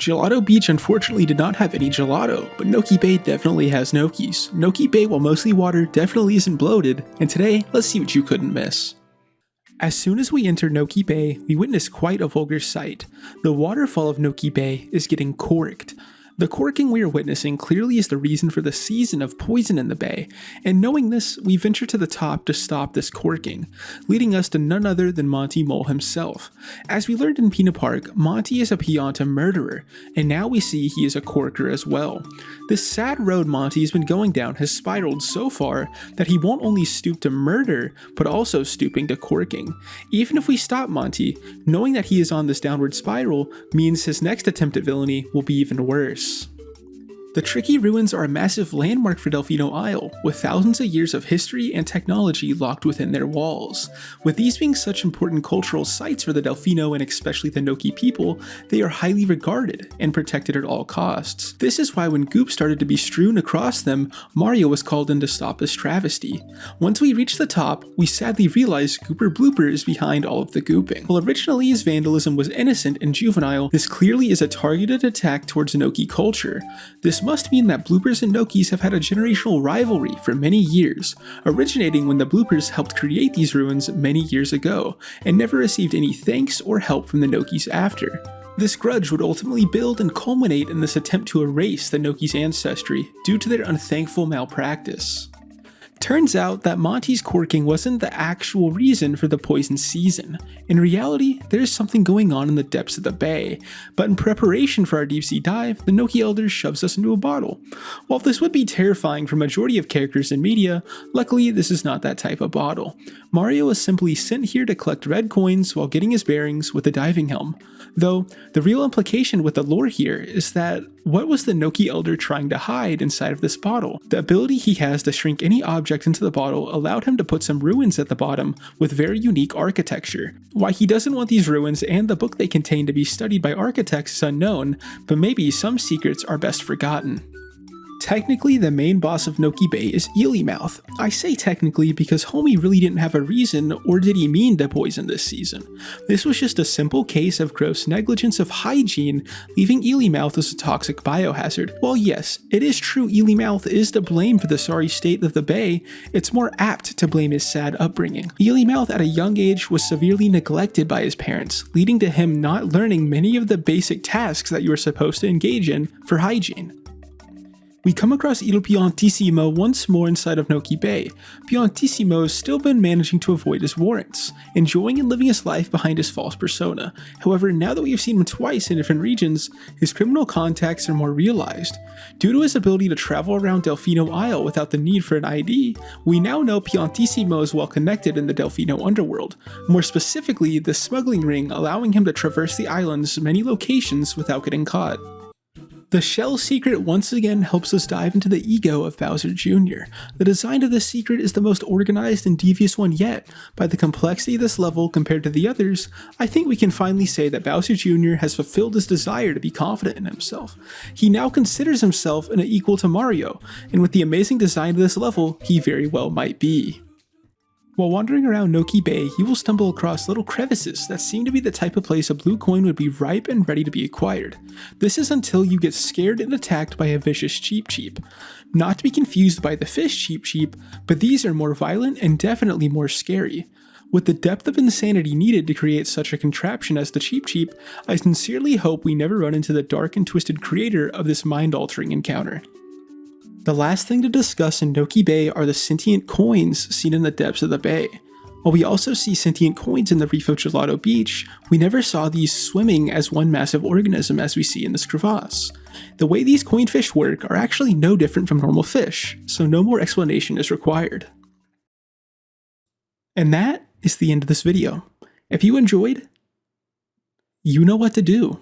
Gelato Beach unfortunately did not have any gelato, but Noki Bay definitely has Nokis. Noki Bay, while mostly water, definitely isn't bloated, and today, let's see what you couldn't miss. As soon as we enter Noki Bay, we witness quite a vulgar sight. The waterfall of Noki Bay is getting corked. The corking we are witnessing clearly is the reason for the season of poison in the bay, and knowing this, we venture to the top to stop this corking, leading us to none other than Monty Mole himself. As we learned in Pina Park, Monty is a peon to murderer, and now we see he is a corker as well. This sad road Monty has been going down has spiraled so far that he won't only stoop to murder, but also stooping to corking. Even if we stop Monty, knowing that he is on this downward spiral means his next attempt at villainy will be even worse. The tricky ruins are a massive landmark for Delfino Isle, with thousands of years of history and technology locked within their walls. With these being such important cultural sites for the Delfino and especially the Noki people, they are highly regarded and protected at all costs. This is why when goop started to be strewn across them, Mario was called in to stop this travesty. Once we reach the top, we sadly realize Gooper Blooper is behind all of the gooping. While originally his vandalism was innocent and juvenile, this clearly is a targeted attack towards Noki culture. This must mean that Bloopers and Nokis have had a generational rivalry for many years, originating when the Bloopers helped create these ruins many years ago, and never received any thanks or help from the Nokis after. This grudge would ultimately build and culminate in this attempt to erase the Nokis' ancestry due to their unthankful malpractice. Turns out that Monty's corking wasn't the actual reason for the poison season. In reality, there's something going on in the depths of the bay, but in preparation for our deep sea dive, the Noki Elder shoves us into a bottle. While this would be terrifying for majority of characters in media, luckily this is not that type of bottle. Mario is simply sent here to collect red coins while getting his bearings with a diving helm. Though, the real implication with the lore here is that what was the Noki Elder trying to hide inside of this bottle? The ability he has to shrink any object into the bottle allowed him to put some ruins at the bottom with very unique architecture. Why he doesn't want these ruins and the book they contain to be studied by architects is unknown, but maybe some secrets are best forgotten. Technically, the main boss of Noki Bay is Ymouth. I say technically because homie really didn't have a reason, or did he mean to poison this season. This was just a simple case of gross negligence of hygiene, leaving Ymouth as a toxic biohazard. While yes, it is true Ymouth is to blame for the sorry state of the bay, it's more apt to blame his sad upbringing. Ymouth at a young age was severely neglected by his parents, leading to him not learning many of the basic tasks that you are supposed to engage in for hygiene. We come across Il Piantissimo once more inside of Noki Bay. Piantissimo has still been managing to avoid his warrants, enjoying and living his life behind his false persona. However, now that we have seen him twice in different regions, his criminal contacts are more realized. Due to his ability to travel around Delfino Isle without the need for an ID, we now know Piantissimo is well connected in the Delfino underworld, more specifically the smuggling ring allowing him to traverse the island's many locations without getting caught. The shell secret once again helps us dive into the ego of Bowser Jr. The design of this secret is the most organized and devious one yet. By the complexity of this level compared to the others, I think we can finally say that Bowser Jr. has fulfilled his desire to be confident in himself. He now considers himself an equal to Mario, and with the amazing design of this level, he very well might be. While wandering around Noki Bay, you will stumble across little crevices that seem to be the type of place a blue coin would be ripe and ready to be acquired. This is until you get scared and attacked by a vicious Cheep. Not to be confused by the fish Cheep, but these are more violent and definitely more scary. With the depth of insanity needed to create such a contraption as the Cheep, I sincerely hope we never run into the dark and twisted creator of this mind-altering encounter. The last thing to discuss in Noki Bay are the sentient coins seen in the depths of the bay. While we also see sentient coins in the reef of Gelato Beach, we never saw these swimming as one massive organism as we see in this crevasse. The way these coinfish work are actually no different from normal fish, so no more explanation is required. And that is the end of this video. If you enjoyed, you know what to do.